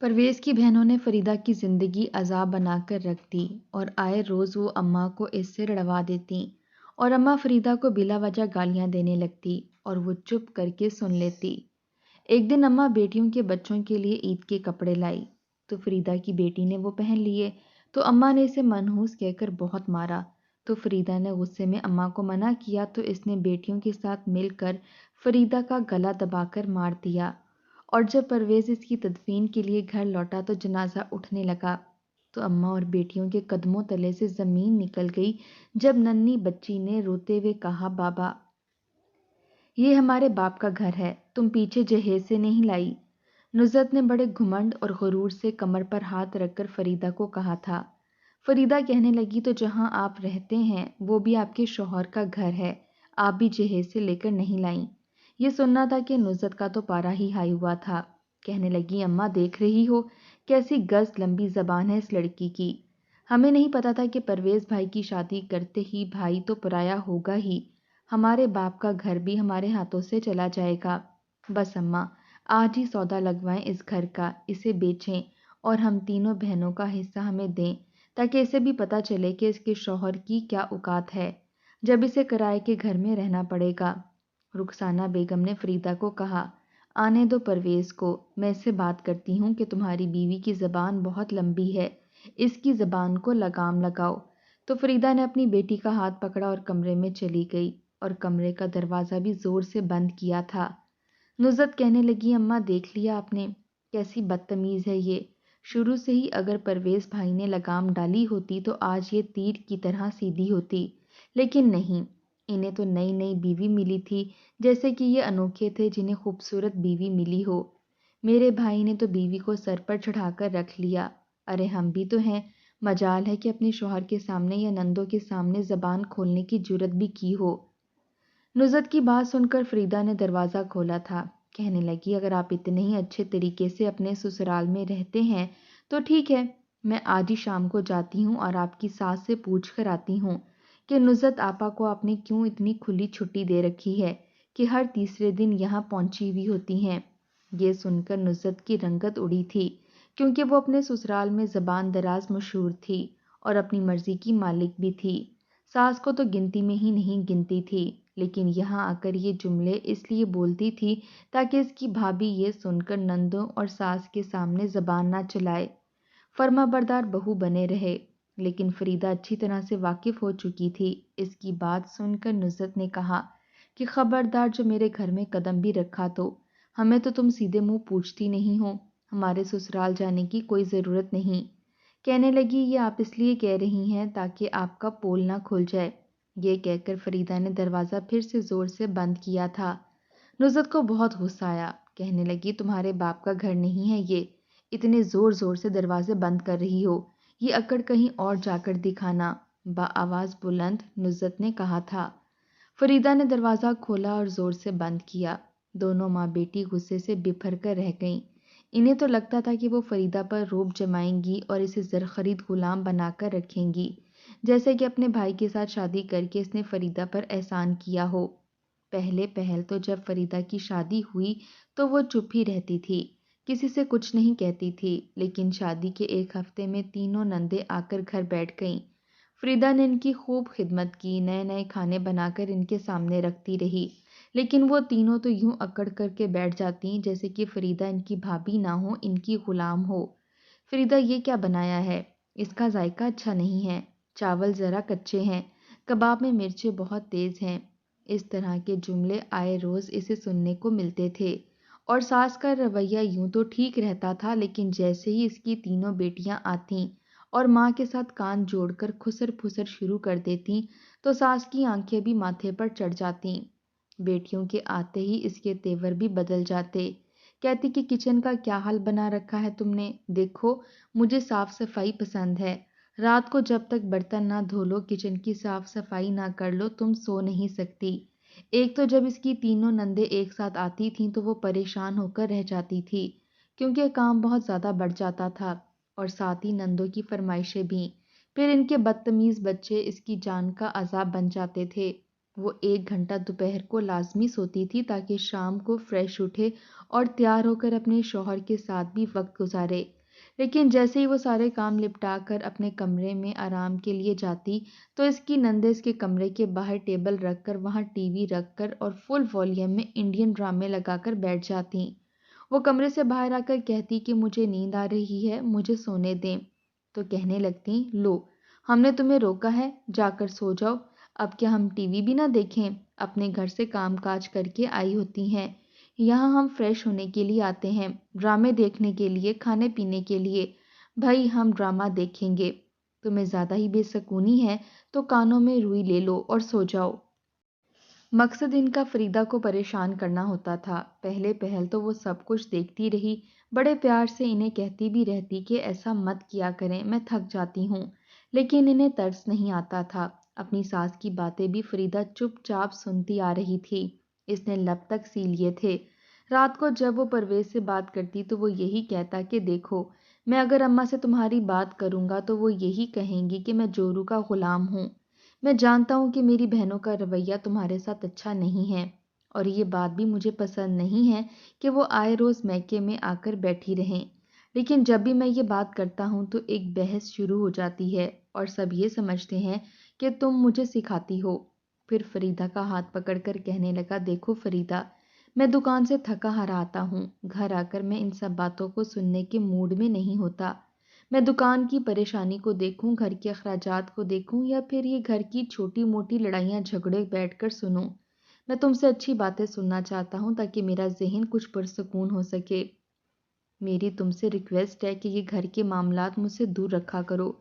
پرویز کی بہنوں نے فریدہ کی زندگی عذاب بنا کر رکھ دی اور آئے روز وہ اماں کو اس سے رڑوا دیتی اور اماں فریدہ کو بلا وجہ گالیاں دینے لگتی اور وہ چپ کر کے سن لیتی۔ ایک دن اماں بیٹیوں کے بچوں کے لیے عید کے کپڑے لائی تو فریدہ کی بیٹی نے وہ پہن لیے تو اماں نے اسے منحوس کہہ کر بہت مارا۔ تو فریدہ نے غصے میں اماں کو منع کیا تو اس نے بیٹیوں کے ساتھ مل کر فریدہ کا گلا دبا کر مار دیا، اور جب پرویز اس کی تدفین کے لیے گھر لوٹا تو جنازہ اٹھنے لگا تو اماں اور بیٹیوں کے قدموں تلے سے زمین نکل گئی جب ننھی بچی نے روتے ہوئے کہا، بابا یہ ہمارے باپ کا گھر ہے، تم پیچھے جہیز سے نہیں لائی۔ نصرت نے بڑے گھمنڈ اور غرور سے کمر پر ہاتھ رکھ کر فریدہ کو کہا تھا۔ فریدہ کہنے لگی، تو جہاں آپ رہتے ہیں وہ بھی آپ کے شوہر کا گھر ہے، آپ بھی جہیز سے لے کر نہیں لائیں۔ یہ سننا تھا کہ نصرت کا تو پارا ہی ہائی ہوا تھا۔ کہنے لگی، اماں دیکھ رہی ہو کیسی گز لمبی زبان ہے اس لڑکی کی۔ ہمیں نہیں پتا تھا کہ پرویز بھائی کی شادی کرتے ہی بھائی تو پرایا ہوگا ہی، ہمارے باپ کا گھر بھی ہمارے ہاتھوں سے چلا جائے گا۔ بس اماں آج ہی سودا لگوائیں اس گھر کا، اسے بیچیں اور ہم تینوں بہنوں کا حصہ ہمیں دیں تاکہ اسے بھی پتا چلے کہ اس کے شوہر کی کیا اوقات ہے جب اسے کرائے کے گھر میں رہنا پڑے گا۔ رخسانہ بیگم نے فریدہ کو کہا، آنے دو پرویز کو، میں اس سے بات کرتی ہوں کہ تمہاری بیوی کی زبان بہت لمبی ہے، اس کی زبان کو لگام لگاؤ۔ تو فریدہ نے اپنی بیٹی کا ہاتھ پکڑا اور کمرے میں چلی گئی اور کمرے کا دروازہ بھی زور سے بند کیا تھا۔ نصرت کہنے لگی، اماں دیکھ لیا آپ نے کیسی بدتمیز ہے یہ، شروع سے ہی اگر پرویز بھائی نے لگام ڈالی ہوتی تو آج یہ تیر کی طرح سیدھی ہوتی، لیکن نہیں، انہیں تو نئی نئی بیوی ملی تھی، جیسے کہ یہ انوکھے تھے جنہیں خوبصورت بیوی ملی ہو۔ میرے بھائی نے تو بیوی کو سر پر چڑھا کر رکھ لیا، ارے ہم بھی تو ہیں، مجال ہے کہ اپنے شوہر کے سامنے یا نندوں کے سامنے زبان کھولنے کی جرت بھی کی ہو۔ نصرت کی بات سن کر فریدہ نے دروازہ کھولا تھا۔ کہنے لگی، اگر آپ اتنے ہی اچھے طریقے سے اپنے سسرال میں رہتے ہیں تو ٹھیک ہے، میں آج ہی شام کو جاتی ہوں اور آپ کی ساس سے پوچھ کر آتی ہوں کہ نصرت آپا کو آپ نے کیوں اتنی کھلی چھٹی دے رکھی ہے کہ ہر تیسرے دن یہاں پہنچی ہوئی ہوتی ہیں۔ یہ سن کر نصرت کی رنگت اڑی تھی، کیونکہ وہ اپنے سسرال میں زبان دراز مشہور تھی اور اپنی مرضی کی مالک بھی تھی۔ ساس کو تو گنتی میں ہی نہیں گنتی تھی، لیکن یہاں آ کر یہ جملے اس لیے بولتی تھی تاکہ اس کی بھابھی یہ سن کر نندوں اور ساس کے سامنے زبان نہ چلائے، فرما بردار بہو بنے رہے۔ لیکن فریدہ اچھی طرح سے واقف ہو چکی تھی۔ اس کی بات سن کر نصرت نے کہا کہ خبردار، جو میرے گھر میں قدم بھی رکھا تو ہمیں تو تم سیدھے منہ پوچھتی نہیں ہو، ہمارے سسرال جانے کی کوئی ضرورت نہیں۔ کہنے لگی، یہ آپ اس لیے کہہ رہی ہیں تاکہ آپ کا پول نہ کھل جائے۔ یہ کہہ کر فریدہ نے دروازہ پھر سے زور سے بند کیا تھا۔ نصرت کو بہت غصہ آیا، کہنے لگی، تمہارے باپ کا گھر نہیں ہے یہ، اتنے زور زور سے دروازے بند کر رہی ہو، یہ اکڑ کہیں اور جا کر دکھانا، بآواز بلند نصرت نے کہا تھا۔ فریدہ نے دروازہ کھولا اور زور سے بند کیا۔ دونوں ماں بیٹی غصے سے بپھر کر رہ گئیں۔ انہیں تو لگتا تھا کہ وہ فریدہ پر روب جمائیں گی اور اسے زرخرید غلام بنا کر رکھیں گی، جیسے کہ اپنے بھائی کے ساتھ شادی کر کے اس نے فریدہ پر احسان کیا ہو۔ پہلے پہل تو جب فریدہ کی شادی ہوئی تو وہ چپ ہی رہتی تھی، کسی سے کچھ نہیں کہتی تھی، لیکن شادی کے ایک ہفتے میں تینوں نندیں آ کر گھر بیٹھ گئیں۔ فریدہ نے ان کی خوب خدمت کی، نئے نئے کھانے بنا کر ان کے سامنے رکھتی رہی، لیکن وہ تینوں تو یوں اکڑ کر کے بیٹھ جاتی جیسے کہ فریدہ ان کی بھابھی نہ ہو، ان کی غلام ہو۔ فریدہ، یہ کیا بنایا ہے؟ اس کا ذائقہ اچھا نہیں ہے، چاول ذرا کچے ہیں، کباب میں مرچیں بہت تیز ہیں۔ اس طرح کے جملے آئے روز اسے سننے کو ملتے تھے، اور ساس کا رویہ یوں تو ٹھیک رہتا تھا، لیکن جیسے ہی اس کی تینوں بیٹیاں آتیں اور ماں کے ساتھ کان جوڑ کر خسر پھسر شروع کر دیتیں تو ساس کی آنکھیں بھی ماتھے پر چڑھ جاتیں۔ بیٹیوں کے آتے ہی اس کے تیور بھی بدل جاتے۔ کہتی کہ کچن کا کیا حال بنا رکھا ہے تم نے، دیکھو مجھے صاف صفائی پسند ہے، رات کو جب تک برتن نہ دھو لو، کچن کی صاف صفائی نہ کر لو، تم سو نہیں سکتی۔ ایک تو جب اس کی تینوں نندیں ایک ساتھ آتی تھیں تو وہ پریشان ہو کر رہ جاتی تھی، کیونکہ کام بہت زیادہ بڑھ جاتا تھا، اور ساتھ ہی نندوں کی فرمائشیں بھی، پھر ان کے بدتمیز بچے اس کی جان کا عذاب بن جاتے تھے۔ وہ 1 گھنٹہ دوپہر کو لازمی سوتی تھی تاکہ شام کو فریش اٹھے اور تیار ہو کر اپنے شوہر کے ساتھ بھی وقت گزارے۔ لیکن جیسے ہی وہ سارے کام لپٹا کر اپنے کمرے میں آرام کے لیے جاتی تو اس کی نندیں اس کے کمرے کے باہر ٹیبل رکھ کر وہاں ٹی وی رکھ کر اور فل والیوم میں انڈین ڈرامے لگا کر بیٹھ جاتی۔ وہ کمرے سے باہر آ کر کہتی کہ مجھے نیند آ رہی ہے، مجھے سونے دیں، تو کہنے لگتی، لو ہم نے تمہیں روکا ہے، جا کر سو جاؤ، اب کیا ہم ٹی وی بھی نہ دیکھیں؟ اپنے گھر سے کام کاج کر کے آئی ہوتی ہیں، یہاں ہم فریش ہونے کے لیے آتے ہیں، ڈرامے دیکھنے کے لیے، کھانے پینے کے لیے۔ بھائی ہم ڈرامہ دیکھیں گے، تمہیں زیادہ ہی بے سکونی ہے تو کانوں میں روئی لے لو اور سو جاؤ۔ مقصد ان کا فریدہ کو پریشان کرنا ہوتا تھا۔ پہلے پہل تو وہ سب کچھ دیکھتی رہی، بڑے پیار سے انہیں کہتی بھی رہتی کہ ایسا مت کیا کریں، میں تھک جاتی ہوں، لیکن انہیں ترس نہیں آتا تھا۔ اپنی ساس کی باتیں بھی فریدہ چپ چاپ سنتی آ رہی تھی، اس نے لب تک سی لیے تھے۔ رات کو جب وہ پرویز سے بات کرتی تو وہ یہی کہتا کہ دیکھو، میں اگر اماں سے تمہاری بات کروں گا تو وہ یہی کہیں گی کہ میں جورو کا غلام ہوں۔ میں جانتا ہوں کہ میری بہنوں کا رویہ تمہارے ساتھ اچھا نہیں ہے، اور یہ بات بھی مجھے پسند نہیں ہے کہ وہ آئے روز میکے میں آ کر بیٹھی رہیں، لیکن جب بھی میں یہ بات کرتا ہوں تو ایک بحث شروع ہو جاتی ہے اور سب یہ سمجھتے ہیں کہ تم مجھے سکھاتی ہو۔ پھر فریدہ کا ہاتھ پکڑ کر کہنے لگا، دیکھو فریدہ، میں دکان سے تھکا ہارا آتا ہوں، گھر آ کر میں ان سب باتوں کو سننے کے موڈ میں نہیں ہوتا۔ میں دکان کی پریشانی کو دیکھوں، گھر کے اخراجات کو دیکھوں، یا پھر یہ گھر کی چھوٹی موٹی لڑائیاں جھگڑے بیٹھ کر سنوں۔ میں تم سے اچھی باتیں سننا چاہتا ہوں تاکہ میرا ذہن کچھ پرسکون ہو سکے۔ میری تم سے ریکویسٹ ہے کہ یہ گھر کے معاملات مجھ سے دور رکھا کرو۔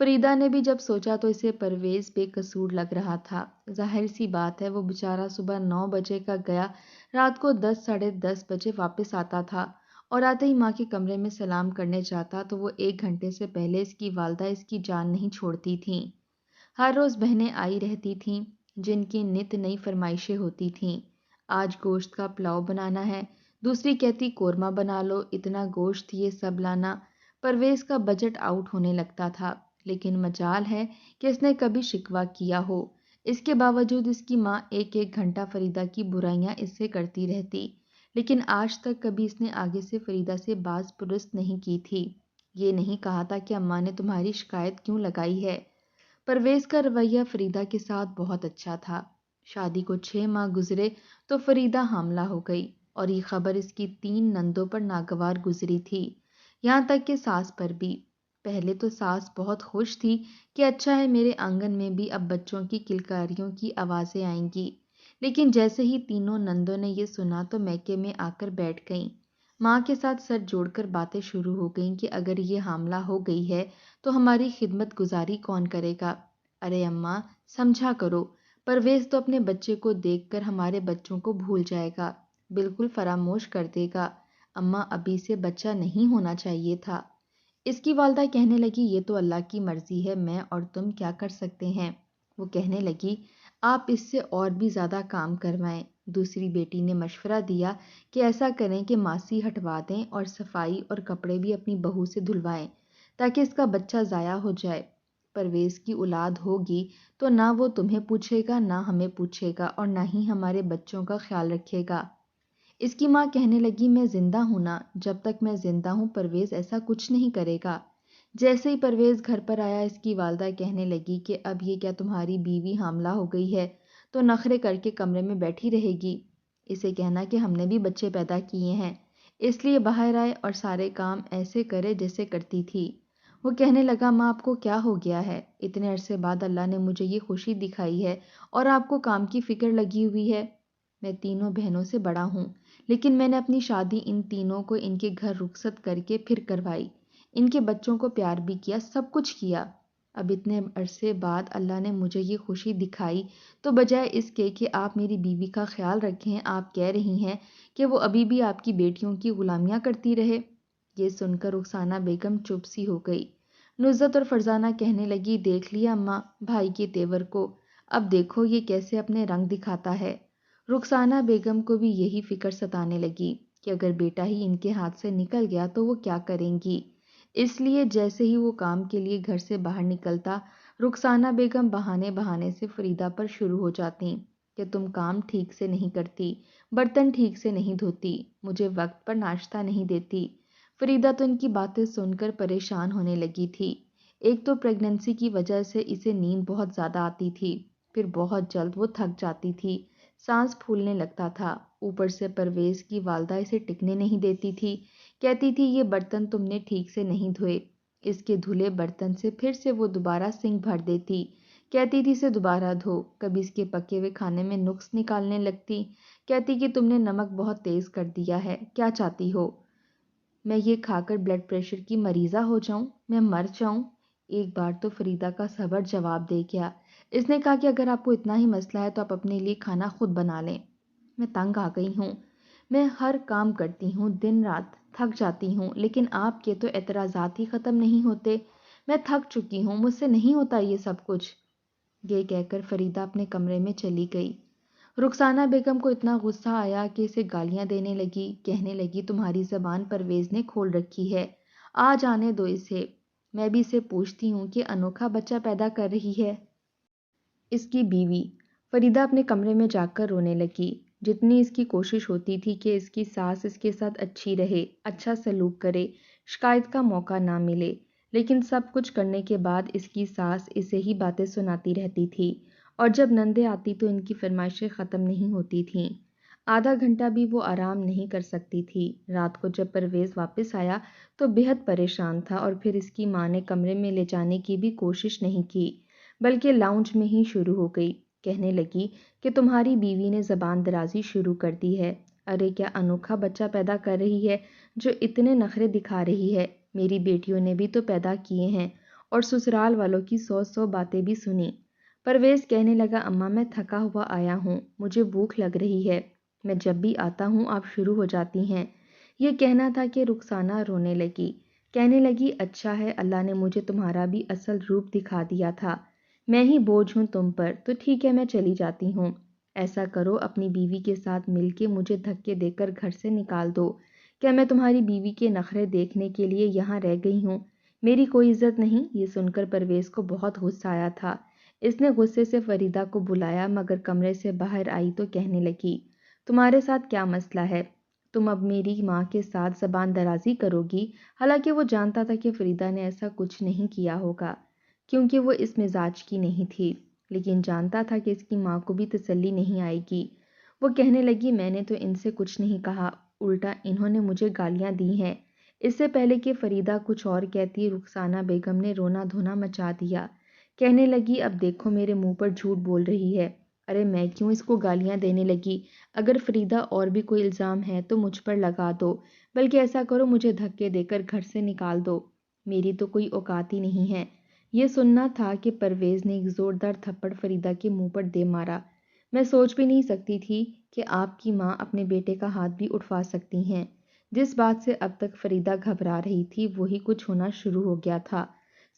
فریدہ نے بھی جب سوچا تو اسے پرویز بے قصور لگ رہا تھا۔ ظاہر سی بات ہے، وہ بیچارہ صبح 9 بجے کا گیا، رات کو 10 ساڑھے 10 بجے واپس آتا تھا، اور آتے ہی ماں کے کمرے میں سلام کرنے جاتا تو وہ 1 گھنٹے سے پہلے اس کی والدہ اس کی جان نہیں چھوڑتی تھیں۔ ہر روز بہنیں آئی رہتی تھیں جن کی نت نئی فرمائشیں ہوتی تھیں۔ آج گوشت کا پلاؤ بنانا ہے، دوسری کہتی قورمہ بنا لو، اتنا گوشت یہ سب لانا۔ پرویز کا بجٹ آؤٹ ہونے لگتا تھا، لیکن مجال ہے کہ اس نے کبھی شکوہ کیا ہو۔ اس کے باوجود اس کی ماں ایک ایک گھنٹہ فریدہ کی برائیاں اس سے کرتی رہتی، لیکن آج تک کبھی اس نے آگے سے فریدہ سے باز پرست نہیں کی تھی۔ یہ نہیں کہا تھا کہ اماں نے تمہاری شکایت کیوں لگائی ہے۔ پرویز کا رویہ فریدہ کے ساتھ بہت اچھا تھا۔ شادی کو 6 ماہ گزرے تو فریدہ حاملہ ہو گئی، اور یہ خبر اس کی 3 نندوں پر ناگوار گزری تھی، یہاں تک کہ ساس پر بھی۔ پہلے تو ساس بہت خوش تھی کہ اچھا ہے، میرے آنگن میں بھی اب بچوں کی کلکاریوں کی آوازیں آئیں گی، لیکن جیسے ہی تینوں نندوں نے یہ سنا تو میکے میں آ کر بیٹھ گئیں۔ ماں کے ساتھ سر جوڑ کر باتیں شروع ہو گئیں کہ اگر یہ حاملہ ہو گئی ہے تو ہماری خدمت گزاری کون کرے گا؟ ارے اماں سمجھا کرو، پرویز تو اپنے بچے کو دیکھ کر ہمارے بچوں کو بھول جائے گا، بالکل فراموش کر دے گا۔ اماں ابھی سے بچہ نہیں ہونا چاہیے تھا۔ اس کی والدہ کہنے لگی، یہ تو اللہ کی مرضی ہے، میں اور تم کیا کر سکتے ہیں؟ وہ کہنے لگی، آپ اس سے اور بھی زیادہ کام کروائیں۔ دوسری بیٹی نے مشورہ دیا کہ ایسا کریں کہ ماسی ہٹوا دیں اور صفائی اور کپڑے بھی اپنی بہو سے دھلوائیں تاکہ اس کا بچہ ضائع ہو جائے۔ پرویز کی اولاد ہوگی تو نہ وہ تمہیں پوچھے گا، نہ ہمیں پوچھے گا، اور نہ ہی ہمارے بچوں کا خیال رکھے گا۔ اس کی ماں کہنے لگی، میں زندہ ہوں نا، جب تک میں زندہ ہوں پرویز ایسا کچھ نہیں کرے گا۔ جیسے ہی پرویز گھر پر آیا اس کی والدہ کہنے لگی کہ اب یہ کیا تمہاری بیوی حاملہ ہو گئی ہے تو نخرے کر کے کمرے میں بیٹھی رہے گی؟ اسے کہنا کہ ہم نے بھی بچے پیدا کیے ہیں، اس لیے باہر آئے اور سارے کام ایسے کرے جیسے کرتی تھی۔ وہ کہنے لگا، ماں آپ کو کیا ہو گیا ہے؟ اتنے عرصے بعد اللہ نے مجھے یہ خوشی دکھائی ہے اور آپ کو کام کی فکر لگی ہوئی ہے۔ میں تینوں بہنوں سے بڑا ہوں، لیکن میں نے اپنی شادی ان تینوں کو ان کے گھر رخصت کر کے پھر کروائی، ان کے بچوں کو پیار بھی کیا، سب کچھ کیا۔ اب اتنے عرصے بعد اللہ نے مجھے یہ خوشی دکھائی تو بجائے اس کے کہ آپ میری بیوی کا خیال رکھیں، آپ کہہ رہی ہیں کہ وہ ابھی بھی آپ کی بیٹیوں کی غلامیاں کرتی رہے۔ یہ سن کر رخسانہ بیگم چپ سی ہو گئی۔ نصرت اور فرزانہ کہنے لگی، دیکھ لیا اماں بھائی کے تیور کو، اب دیکھو یہ کیسے اپنے رنگ دکھاتا ہے۔ رخسانہ بیگم کو بھی یہی فکر ستانے لگی کہ اگر بیٹا ہی ان کے ہاتھ سے نکل گیا تو وہ کیا کریں گی۔ اس لیے جیسے ہی وہ کام کے لیے گھر سے باہر نکلتا، رخسانہ بیگم بہانے بہانے سے فریدہ پر شروع ہو جاتی کہ تم کام ٹھیک سے نہیں کرتی، برتن ٹھیک سے نہیں دھوتی، مجھے وقت پر ناشتہ نہیں دیتی۔ فریدہ تو ان کی باتیں سن کر پریشان ہونے لگی تھی۔ ایک تو پریگننسی کی وجہ سے اسے نیند بہت زیادہ آتی تھی، پھر بہت جلد وہ تھک جاتی تھی، سانس پھولنے لگتا تھا۔ اوپر سے پرویز کی والدہ اسے ٹکنے نہیں دیتی تھی، کہتی تھی یہ برتن تم نے ٹھیک سے نہیں دھوئے۔ اس کے دھلے برتن سے پھر سے وہ دوبارہ سنک بھر دیتی، کہتی تھی اسے دوبارہ دھو۔ کبھی اس کے پکے ہوئے کھانے میں نقص نکالنے لگتی، کہتی کہ تم نے نمک بہت تیز کر دیا ہے، کیا چاہتی ہو میں یہ کھا کر بلڈ پریشر کی مریضہ ہو جاؤں، میں مر جاؤں؟ ایک بار تو فریدہ کا صبر جواب دے گیا۔ اس نے کہا کہ اگر آپ کو اتنا ہی مسئلہ ہے تو آپ اپنے لیے کھانا خود بنا لیں۔ میں تنگ آ گئی ہوں، میں ہر کام کرتی ہوں، دن رات تھک جاتی ہوں، لیکن آپ کے تو اعتراضات ہی ختم نہیں ہوتے۔ میں تھک چکی ہوں، مجھ سے نہیں ہوتا یہ سب کچھ۔ یہ کہہ کر فریدہ اپنے کمرے میں چلی گئی۔ رخسانہ بیگم کو اتنا غصہ آیا کہ اسے گالیاں دینے لگی، کہنے لگی تمہاری زبان پرویز نے کھول رکھی ہے، آ جانے دو اسے، میں بھی اسے پوچھتی ہوں کہ انوکھا بچہ پیدا کر رہی ہے۔ اس کی بیوی فریدہ اپنے کمرے میں جا کر رونے لگی۔ جتنی اس کی کوشش ہوتی تھی کہ اس کی ساس اس کے ساتھ اچھی رہے، اچھا سلوک کرے، شکایت کا موقع نہ ملے، لیکن سب کچھ کرنے کے بعد اس کی ساس اسے ہی باتیں سناتی رہتی تھی، اور جب نندیں آتی تو ان کی فرمائشیں ختم نہیں ہوتی تھیں۔ آدھا گھنٹہ بھی وہ آرام نہیں کر سکتی تھی۔ رات کو جب پرویز واپس آیا تو بہت پریشان تھا، اور پھر اس کی ماں نے کمرے میں لے جانے کی بھی کوشش نہیں کی، بلکہ لاؤنج میں ہی شروع ہو گئی۔ کہنے لگی کہ تمہاری بیوی نے زبان درازی شروع کر دی ہے، ارے کیا انوکھا بچہ پیدا کر رہی ہے جو اتنے نخرے دکھا رہی ہے، میری بیٹیوں نے بھی تو پیدا کیے ہیں، اور سسرال والوں کی 100 باتیں بھی سنی۔ پرویز کہنے لگا اماں میں تھکا ہوا آیا ہوں، مجھے بھوک لگ رہی ہے، میں جب بھی آتا ہوں آپ شروع ہو جاتی ہیں۔ یہ کہنا تھا کہ رخسانہ رونے لگی، کہنے لگی اچھا ہے اللہ نے مجھے تمہارا بھی اصل روپ دکھا دیا تھا، میں ہی بوجھ ہوں تم پر، تو ٹھیک ہے میں چلی جاتی ہوں۔ ایسا کرو اپنی بیوی کے ساتھ مل کے مجھے دھکے دے کر گھر سے نکال دو، کیا میں تمہاری بیوی کے نخرے دیکھنے کے لیے یہاں رہ گئی ہوں؟ میری کوئی عزت نہیں؟ یہ سن کر پرویز کو بہت غصہ آیا تھا۔ اس نے غصے سے فریدہ کو بلایا، مگر کمرے سے باہر آئی تو کہنے لگی تمہارے ساتھ کیا مسئلہ ہے؟ تم اب میری ماں کے ساتھ زبان درازی کرو گی؟ حالانکہ وہ جانتا تھا کہ فریدہ نے ایسا کچھ نہیں کیا ہوگا، کیونکہ وہ اس مزاج کی نہیں تھی، لیکن جانتا تھا کہ اس کی ماں کو بھی تسلی نہیں آئے گی۔ وہ کہنے لگی میں نے تو ان سے کچھ نہیں کہا، الٹا انہوں نے مجھے گالیاں دی ہیں۔ اس سے پہلے کہ فریدہ کچھ اور کہتی، رخسانہ بیگم نے رونا دھونا مچا دیا، کہنے لگی اب دیکھو میرے منہ پر جھوٹ بول رہی ہے، ارے میں کیوں اس کو گالیاں دینے لگی؟ اگر فریدہ اور بھی کوئی الزام ہے تو مجھ پر لگا دو، بلکہ ایسا کرو مجھے دھکے دے کر گھر سے نکال دو، میری تو کوئی اوقات ہی نہیں ہے۔ یہ سننا تھا کہ پرویز نے ایک زوردار تھپڑ فریدہ کے منہ پر دے مارا۔ میں سوچ بھی نہیں سکتی تھی کہ آپ کی ماں اپنے بیٹے کا ہاتھ بھی اٹھوا سکتی ہیں۔ جس بات سے اب تک فریدہ گھبرا رہی تھی وہی کچھ ہونا شروع ہو گیا تھا۔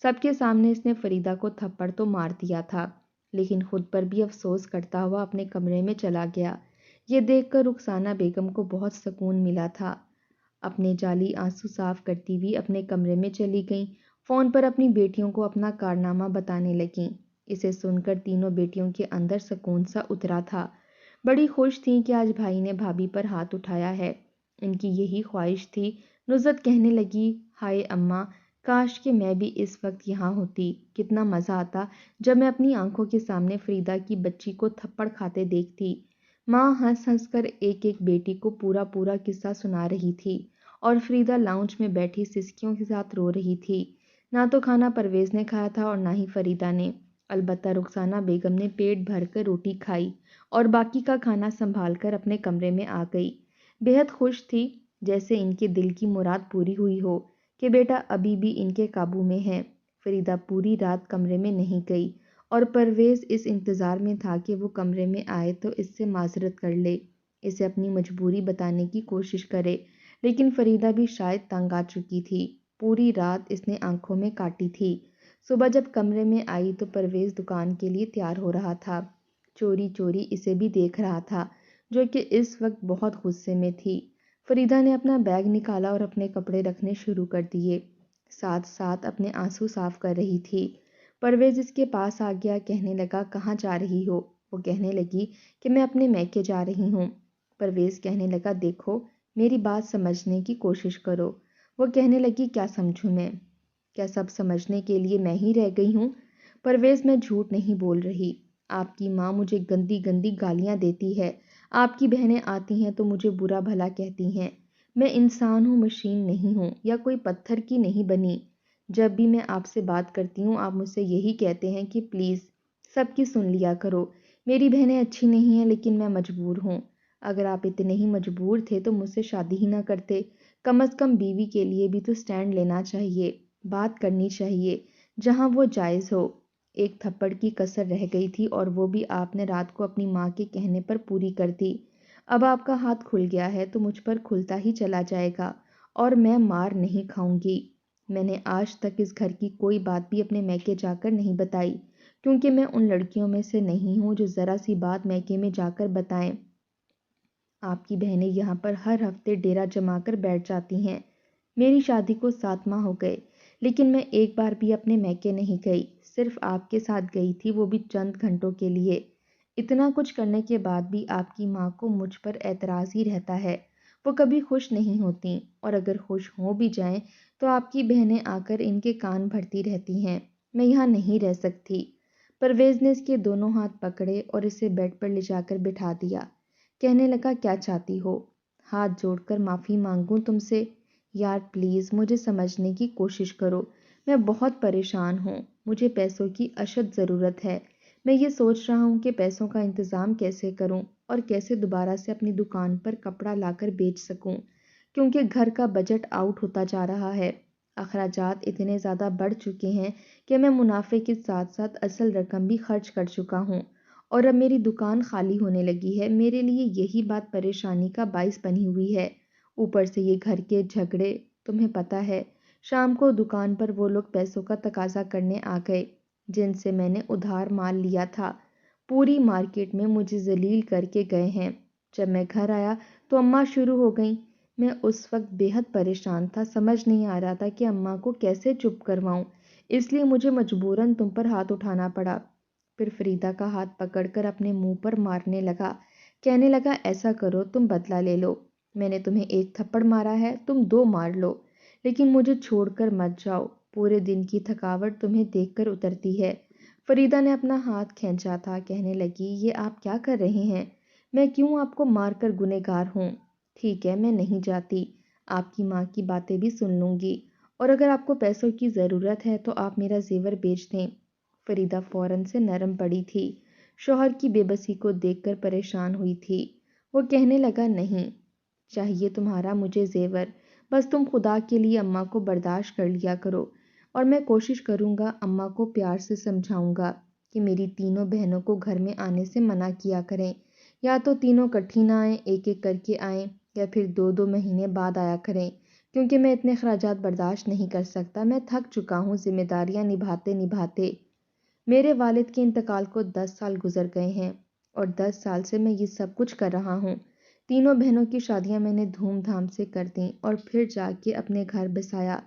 سب کے سامنے اس نے فریدہ کو تھپڑ تو مار دیا تھا، لیکن خود پر بھی افسوس کرتا ہوا اپنے کمرے میں چلا گیا۔ یہ دیکھ کر رخسانہ بیگم کو بہت سکون ملا تھا۔ اپنے جعلی آنسو صاف کرتی ہوئی اپنے کمرے میں چلی گئیں، فون پر اپنی بیٹیوں کو اپنا کارنامہ بتانے لگیں۔ اسے سن کر تینوں بیٹیوں کے اندر سکون سا اترا تھا، بڑی خوش تھیں کہ آج بھائی نے بھابھی پر ہاتھ اٹھایا ہے، ان کی یہی خواہش تھی۔ نصرت کہنے لگی ہائے اماں، کاش کہ میں بھی اس وقت یہاں ہوتی، کتنا مزہ آتا جب میں اپنی آنکھوں کے سامنے فریدہ کی بچی کو تھپڑ کھاتے دیکھتی۔ ماں ہنس ہنس کر ایک ایک بیٹی کو پورا پورا قصہ سنا رہی تھی، اور فریدہ لاؤنج میں بیٹھی سسکیوں کے ساتھ رو رہی تھی۔ نہ تو کھانا پرویز نے کھایا تھا اور نہ ہی فریدہ نے، البتہ رخسانہ بیگم نے پیٹ بھر کر روٹی کھائی اور باقی کا کھانا سنبھال کر اپنے کمرے میں آ گئی۔ بہت خوش تھی، جیسے ان کے دل کی مراد پوری ہوئی ہو کہ بیٹا ابھی بھی ان کے قابو میں ہے۔ فریدہ پوری رات کمرے میں نہیں گئی، اور پرویز اس انتظار میں تھا کہ وہ کمرے میں آئے تو اس سے معذرت کر لے، اسے اپنی مجبوری بتانے کی کوشش کرے، لیکن فریدہ بھی شاید تنگ آ چکی تھی۔ پوری رات اس نے آنکھوں میں کاٹی تھی۔ صبح جب کمرے میں آئی تو پرویز دکان کے لیے تیار ہو رہا تھا، چوری چوری اسے بھی دیکھ رہا تھا، جو کہ اس وقت بہت غصے میں تھی۔ فریدہ نے اپنا بیگ نکالا اور اپنے کپڑے رکھنے شروع کر دیے، ساتھ ساتھ اپنے آنسو صاف کر رہی تھی۔ پرویز اس کے پاس آ گیا، کہنے لگا کہاں جا رہی ہو؟ وہ کہنے لگی کہ میں اپنے میکے جا رہی ہوں۔ پرویز کہنے لگا دیکھو میری بات سمجھنے کی کوشش کرو۔ وہ کہنے لگی کیا سمجھوں میں؟ کیا سب سمجھنے کے لیے میں ہی رہ گئی ہوں؟ پرویز میں جھوٹ نہیں بول رہی۔ آپ کی ماں مجھے گندی گندی گالیاں دیتی ہے، آپ کی بہنیں آتی ہیں تو مجھے برا بھلا کہتی ہیں۔ میں انسان ہوں، مشین نہیں ہوں یا کوئی پتھر کی نہیں بنی۔ جب بھی میں آپ سے بات کرتی ہوں آپ مجھ سے یہی کہتے ہیں کہ پلیز سب کی سن لیا کرو۔ میری بہنیں اچھی نہیں ہیں لیکن میں مجبور ہوں۔ اگر آپ اتنے ہی مجبور تھے تو مجھ سے شادی ہی نہ کرتے۔ کم از کم بیوی کے لیے بھی تو سٹینڈ لینا چاہیے، بات کرنی چاہیے جہاں وہ جائز ہو۔ ایک تھپڑ کی کسر رہ گئی تھی اور وہ بھی آپ نے رات کو اپنی ماں کے کہنے پر پوری کر دی۔ اب آپ کا ہاتھ کھل گیا ہے تو مجھ پر کھلتا ہی چلا جائے گا اور میں مار نہیں کھاؤں گی۔ میں نے آج تک اس گھر کی کوئی بات بھی اپنے میکے جا کر نہیں بتائی کیونکہ میں ان لڑکیوں میں سے نہیں ہوں جو ذرا سی بات میکے میں جا کر بتائیں۔ آپ کی بہنیں یہاں پر ہر ہفتے ڈیرا جما کر بیٹھ جاتی ہیں۔ میری شادی کو 7 ماہ ہو گئے لیکن میں ایک بار بھی اپنے میکے نہیں گئی، صرف آپ کے ساتھ گئی تھی، وہ بھی چند گھنٹوں کے لیے۔ اتنا کچھ کرنے کے بعد بھی آپ کی ماں کو مجھ پر اعتراض ہی رہتا ہے۔ وہ کبھی خوش نہیں ہوتی اور اگر خوش ہو بھی جائیں تو آپ کی بہنیں آ کر ان کے کان بھرتی رہتی ہیں۔ میں یہاں نہیں رہ سکتی۔ پرویز نے اس کے دونوں ہاتھ پکڑے اور اسے بیڈ پر لے جا کر بٹھا دیا۔ کہنے لگا کیا چاہتی ہو؟ ہاتھ جوڑ کر معافی مانگوں تم سے؟ یار پلیز مجھے سمجھنے کی کوشش کرو، میں بہت پریشان ہوں، مجھے پیسوں کی اشد ضرورت ہے۔ میں یہ سوچ رہا ہوں کہ پیسوں کا انتظام کیسے کروں اور کیسے دوبارہ سے اپنی دکان پر کپڑا لا کر بیچ سکوں، کیونکہ گھر کا بجٹ آؤٹ ہوتا جا رہا ہے۔ اخراجات اتنے زیادہ بڑھ چکے ہیں کہ میں منافع کے ساتھ ساتھ اصل رقم بھی خرچ کر چکا ہوں اور اب میری دکان خالی ہونے لگی ہے۔ میرے لیے یہی بات پریشانی کا باعث بنی ہوئی ہے، اوپر سے یہ گھر کے جھگڑے۔ تمہیں پتہ ہے شام کو دکان پر وہ لوگ پیسوں کا تقاضا کرنے آ گئے جن سے میں نے ادھار مال لیا تھا، پوری مارکیٹ میں مجھے ذلیل کر کے گئے ہیں۔ جب میں گھر آیا تو اماں شروع ہو گئیں۔ میں اس وقت بے حد پریشان تھا، سمجھ نہیں آ رہا تھا کہ اماں کو کیسے چپ کرواؤں، اس لیے مجھے مجبوراً تم پر ہاتھ اٹھانا پڑا۔ پھر فریدہ کا ہاتھ پکڑ کر اپنے منہ پر مارنے لگا، کہنے لگا ایسا کرو تم بدلہ لے لو، میں نے تمہیں 1 تھپڑ مارا ہے، تم 2 مار لو، لیکن مجھے چھوڑ کر مت جاؤ، پورے دن کی تھکاوٹ تمہیں دیکھ کر اترتی ہے۔ فریدہ نے اپنا ہاتھ کھینچا تھا، کہنے لگی یہ آپ کیا کر رہے ہیں؟ میں کیوں آپ کو مار کر گنہگار ہوں؟ ٹھیک ہے میں نہیں جاتی، آپ کی ماں کی باتیں بھی سن لوں گی، اور اگر آپ کو پیسوں کی ضرورت ہے تو آپ میرا زیور بیچ دیں۔ فریدہ فوراً سے نرم پڑی تھی، شوہر کی بے بسی کو دیکھ کر پریشان ہوئی تھی۔ وہ کہنے لگا نہیں چاہیے تمہارا مجھے زیور، بس تم خدا کے لیے اماں کو برداشت کر لیا کرو، اور میں کوشش کروں گا اماں کو پیار سے سمجھاؤں گا کہ میری تینوں بہنوں کو گھر میں آنے سے منع کیا کریں، یا تو تینوں کٹھی نہ آئیں، ایک ایک کر کے آئیں، یا پھر 2 مہینے بعد آیا کریں، کیونکہ میں اتنے اخراجات برداشت نہیں کر سکتا، میں تھک چکا ہوں ذمہ داریاں نبھاتے نبھاتے۔ میرے والد کے انتقال کو 10 سال گزر گئے ہیں اور 10 سال سے میں یہ سب کچھ کر رہا ہوں۔ تینوں بہنوں کی شادیاں میں نے دھوم دھام سے کر دیں اور پھر جا کے اپنے گھر بسایا،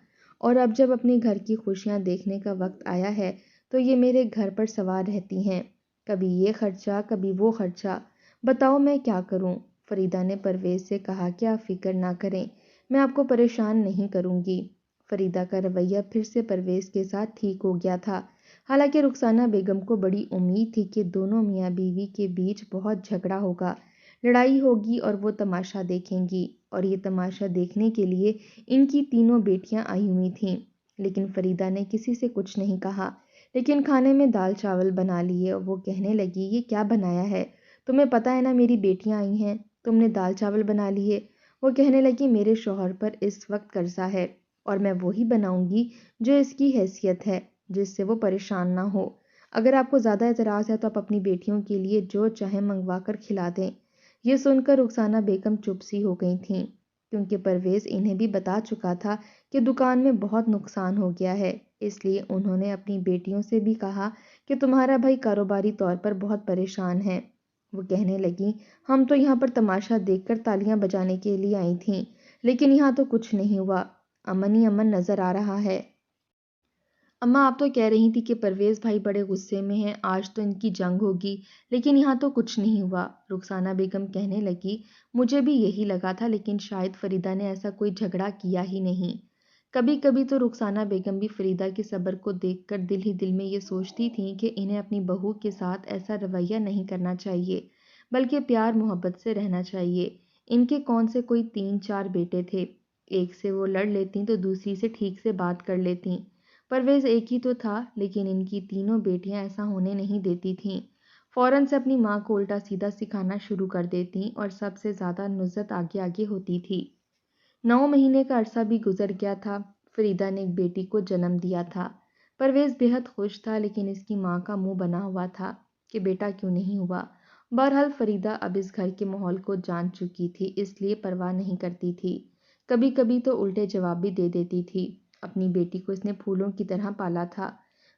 اور اب جب اپنے گھر کی خوشیاں دیکھنے کا وقت آیا ہے تو یہ میرے گھر پر سوار رہتی ہیں، کبھی یہ خرچہ کبھی وہ خرچہ، بتاؤ میں کیا کروں؟ فریدہ نے پرویز سے کہا کہ آپ فکر نہ کریں، میں آپ کو پریشان نہیں کروں گی۔ فریدہ کا رویہ پھر سے پرویز کے ساتھ ٹھیک ہو گیا تھا، حالانکہ رخسانہ بیگم کو بڑی امید تھی کہ دونوں میاں بیوی کے بیچ بہت جھگڑا ہوگا، لڑائی ہوگی اور وہ تماشا دیکھیں گی، اور یہ تماشا دیکھنے کے لیے ان کی تینوں بیٹیاں آئی ہوئی تھیں۔ لیکن فریدہ نے کسی سے کچھ نہیں کہا، لیکن کھانے میں دال چاول بنا لیے، اور وہ کہنے لگی یہ کیا بنایا ہے؟ تمہیں پتہ ہے نا میری بیٹیاں آئی ہیں، تم نے دال چاول بنا لیے۔ وہ کہنے لگی میرے شوہر پر اس وقت قرضہ ہے اور میں وہی بناؤں گی جو اس کی حیثیت ہے، جس سے وہ پریشان نہ ہو۔ اگر آپ کو زیادہ اعتراض ہے تو آپ اپنی بیٹیوں کے لیے جو چاہیں منگوا کر کھلا دیں۔ یہ سن کر رخسانہ بیگم چپ سی ہو گئی تھیں، کیونکہ پرویز انہیں بھی بتا چکا تھا کہ دکان میں بہت نقصان ہو گیا ہے، اس لیے انہوں نے اپنی بیٹیوں سے بھی کہا کہ تمہارا بھائی کاروباری طور پر بہت پریشان ہے۔ وہ کہنے لگیں ہم تو یہاں پر تماشا دیکھ کر تالیاں بجانے کے لیے آئی تھیں، لیکن یہاں تو کچھ نہیں ہوا، امن ہی امن نظر آ رہا ہے۔ اماں آپ تو کہہ رہی تھی کہ پرویز بھائی بڑے غصے میں ہیں، آج تو ان کی جنگ ہوگی، لیکن یہاں تو کچھ نہیں ہوا، رخسانہ بیگم کہنے لگی۔ مجھے بھی یہی لگا تھا، لیکن شاید فریدہ نے ایسا کوئی جھگڑا کیا ہی نہیں۔ کبھی کبھی تو رخسانہ بیگم بھی فریدہ کے صبر کو دیکھ کر دل ہی دل میں یہ سوچتی تھیں کہ انہیں اپنی بہو کے ساتھ ایسا رویہ نہیں کرنا چاہیے، بلکہ پیار محبت سے رہنا چاہیے۔ ان کے کون سے کوئی 3 4 بیٹے تھے، ایک سے وہ لڑ لیتیں تو دوسری سے ٹھیک سے بات کر لیتیں۔ پرویز ایک ہی تو تھا، لیکن ان کی تینوں بیٹیاں ایسا ہونے نہیں دیتی تھیں۔ فوراً سے اپنی ماں کو الٹا سیدھا سکھانا شروع کر دیتیں اور سب سے زیادہ نصرت آگے آگے ہوتی تھی۔ 9 مہینے کا عرصہ بھی گزر گیا تھا۔ فریدہ نے ایک بیٹی کو جنم دیا تھا۔ پرویز بے حد خوش تھا، لیکن اس کی ماں کا منہ بنا ہوا تھا کہ بیٹا کیوں نہیں ہوا۔ بہرحال فریدہ اب اس گھر کے ماحول کو جان چکی تھی، اس لیے پرواہ نہیں کرتی تھی۔ کبھی کبھی تو الٹے جواب بھی دے دیتی تھی۔ اپنی بیٹی کو اس نے پھولوں کی طرح پالا تھا۔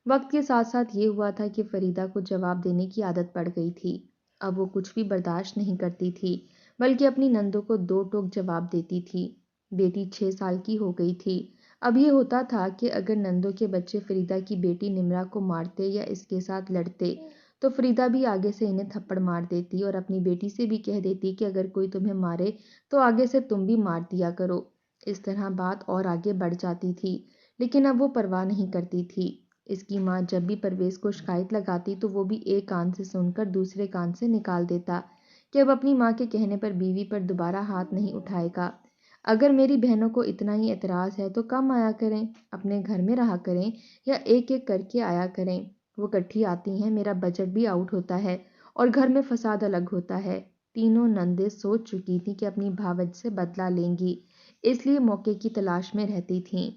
وقت کے ساتھ ساتھ یہ ہوا تھا کہ فریدہ کو جواب دینے کی عادت پڑ گئی تھی۔ اب وہ کچھ بھی برداشت نہیں کرتی تھی، بلکہ اپنی نندوں کو 2 ٹوک جواب دیتی تھی۔ بیٹی 6 سال کی ہو گئی تھی۔ اب یہ ہوتا تھا کہ اگر نندوں کے بچے فریدہ کی بیٹی نمرا کو مارتے یا اس کے ساتھ لڑتے تو فریدہ بھی آگے سے انہیں تھپڑ مار دیتی اور اپنی بیٹی سے بھی کہہ دیتی کہ اگر کوئی تمہیں مارے تو آگے سے تم بھی مار دیا کرو۔ اس طرح بات اور آگے بڑھ جاتی تھی، لیکن اب وہ پرواہ نہیں کرتی تھی۔ اس کی ماں جب بھی پرویز کو شکایت لگاتی تو وہ بھی ایک کان سے سن کر دوسرے کان سے نکال دیتا کہ اب اپنی ماں کے کہنے پر بیوی پر دوبارہ ہاتھ نہیں اٹھائے گا۔ اگر میری بہنوں کو اتنا ہی اعتراض ہے تو کم آیا کریں، اپنے گھر میں رہا کریں یا ایک ایک کر کے آیا کریں۔ وہ کٹھی آتی ہیں، میرا بجٹ بھی آؤٹ ہوتا ہے اور گھر میں فساد الگ ہوتا ہے۔ تینوں نندیں سوچ چکی تھیں کہ اپنی بھاوج سے بدلہ لیں گی، اس لیے موقع کی تلاش میں رہتی تھیں۔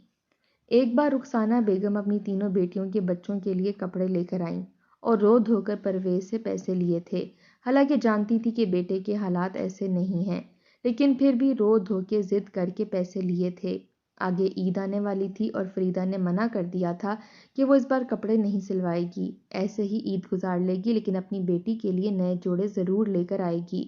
ایک بار رخسانہ بیگم اپنی تینوں بیٹیوں کے بچوں کے لیے کپڑے لے کر آئیں اور رو دھو کر پرویز سے پیسے لیے تھے، حالانکہ جانتی تھی کہ بیٹے کے حالات ایسے نہیں ہیں، لیکن پھر بھی رو دھو کے ضد کر کے پیسے لیے تھے۔ آگے عید آنے والی تھی اور فریدہ نے منع کر دیا تھا کہ وہ اس بار کپڑے نہیں سلوائے گی، ایسے ہی عید گزار لے گی، لیکن اپنی بیٹی کے لیے نئے جوڑے ضرور لے کر آئے گی۔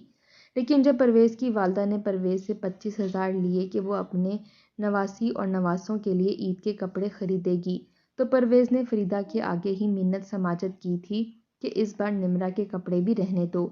لیکن جب پرویز کی والدہ نے پرویز سے 25,000 لیے کہ وہ اپنے نواسی اور نواسوں کے لیے عید کے کپڑے خریدے گی، تو پرویز نے فریدہ کے آگے ہی منت سماجت کی تھی کہ اس بار نمرا کے کپڑے بھی رہنے دو۔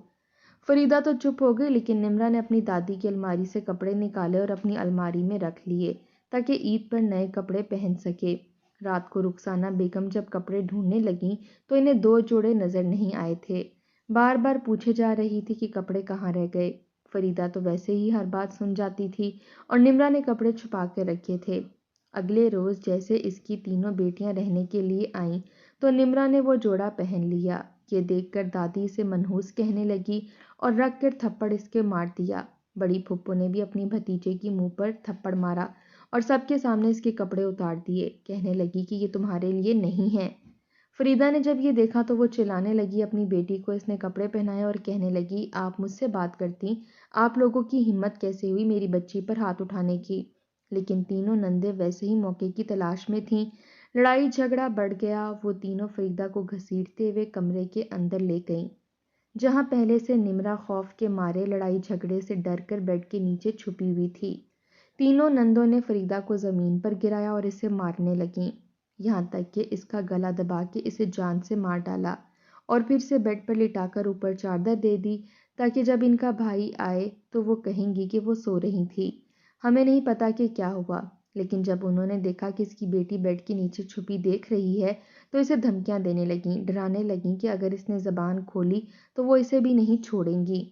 فریدہ تو چپ ہو گئی، لیکن نمرا نے اپنی دادی کی الماری سے کپڑے نکالے اور اپنی الماری میں رکھ لیے تاکہ عید پر نئے کپڑے پہن سکے۔ رات کو رخسانہ بیگم جب کپڑے ڈھونڈنے لگیں تو انہیں 2 جوڑے نظر نہیں آئے تھے۔ بار بار پوچھے جا رہی تھی کہ کپڑے کہاں رہ گئے۔ فریدہ تو ویسے ہی ہر بات سن جاتی تھی اور نمرا نے کپڑے چھپا کے رکھے تھے۔ اگلے روز جیسے اس کی تینوں بیٹیاں رہنے کے لیے آئیں تو نمرا نے وہ جوڑا پہن لیا۔ یہ دیکھ کر دادی اسے منحوس کہنے لگی اور رکھ کر تھپڑ اس کے مار دیا۔ بڑی پھپھو نے بھی اپنی بھتیجے کی منہ پر تھپڑ مارا اور سب کے سامنے اس کے کپڑے اتار دیے، کہنے لگی کہ یہ تمہارے لیے نہیں ہیں۔ فریدہ نے جب یہ دیکھا تو وہ چلانے لگی، اپنی بیٹی کو اس نے کپڑے پہنائے اور کہنے لگی، آپ مجھ سے بات کرتی، آپ لوگوں کی ہمت کیسے ہوئی میری بچی پر ہاتھ اٹھانے کی؟ لیکن تینوں نندیں ویسے ہی موقع کی تلاش میں تھیں۔ لڑائی جھگڑا بڑھ گیا۔ وہ تینوں فریدہ کو گھسیٹتے ہوئے کمرے کے اندر لے گئیں، جہاں پہلے سے نمرا خوف کے مارے لڑائی جھگڑے سے ڈر کر بیڈ کے نیچے چھپی ہوئی تھی۔ تینوں نندوں نے فریدہ کو زمین پر گرایا اور اسے مارنے لگیں، یہاں تک کہ اس کا گلا دبا کے اسے جان سے مار ڈالا اور پھر سے بیڈ پر لٹا کر اوپر چادر دے دی تاکہ جب ان کا بھائی آئے تو وہ کہیں گی کہ وہ سو رہی تھی۔ ہمیں نہیں پتا کہ کیا ہوا، لیکن جب انہوں نے دیکھا کہ اس کی بیٹی بیڈ کے نیچے چھپی دیکھ رہی ہے تو اسے دھمکیاں دینے لگیں، ڈرانے لگیں کہ اگر اس نے زبان کھولی تو وہ اسے بھی نہیں چھوڑیں گی۔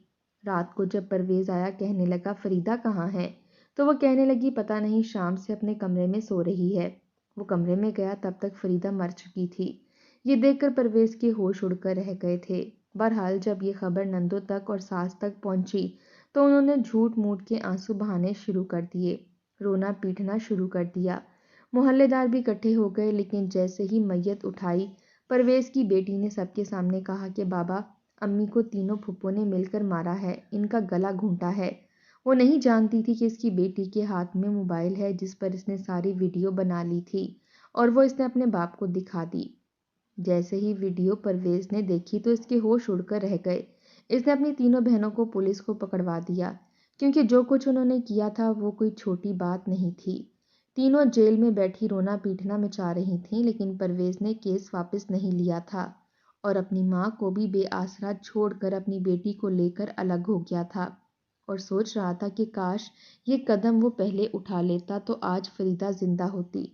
رات کو جب پرویز آیا کہنے لگا، فریدہ کہاں ہے؟ تو وہ کہنے لگی، پتہ نہیں، شام سے اپنے کمرے میں سو رہی ہے۔ وہ کمرے میں گیا، تب تک فریدہ مر چکی تھی۔ یہ دیکھ کر پرویز کے ہوش اڑ کر رہ گئے تھے۔ بہرحال جب یہ خبر نندوں تک اور ساس تک پہنچی تو انہوں نے جھوٹ موٹ کے آنسو بہانے شروع کر دیے، رونا پیٹنا شروع کر دیا۔ محلے دار بھی اکٹھے ہو گئے، لیکن جیسے ہی میت اٹھائی، پرویز کی بیٹی نے سب کے سامنے کہا کہ بابا، امی کو تینوں پھپھو نے مل کر مارا ہے، ان کا گلا گھونٹا ہے۔ وہ نہیں جانتی تھی کہ اس کی بیٹی کے ہاتھ میں موبائل ہے جس پر اس نے ساری ویڈیو بنا لی تھی اور وہ اس نے اپنے باپ کو دکھا دی۔ جیسے ہی ویڈیو پرویز نے دیکھی تو اس کے ہوش اڑ کر رہ گئے۔ اس نے اپنی تینوں بہنوں کو پولیس کو پکڑوا دیا، کیونکہ جو کچھ انہوں نے کیا تھا وہ کوئی چھوٹی بات نہیں تھی۔ تینوں جیل میں بیٹھی رونا پیٹنا مچا رہی تھیں، لیکن پرویز نے کیس واپس نہیں لیا تھا اور اپنی ماں کو بھی بے آسرا چھوڑ کر اپنی بیٹی کو لے کر الگ ہو گیا تھا اور سوچ رہا تھا کہ کاش یہ قدم وہ پہلے اٹھا لیتا تو آج فریدہ زندہ ہوتی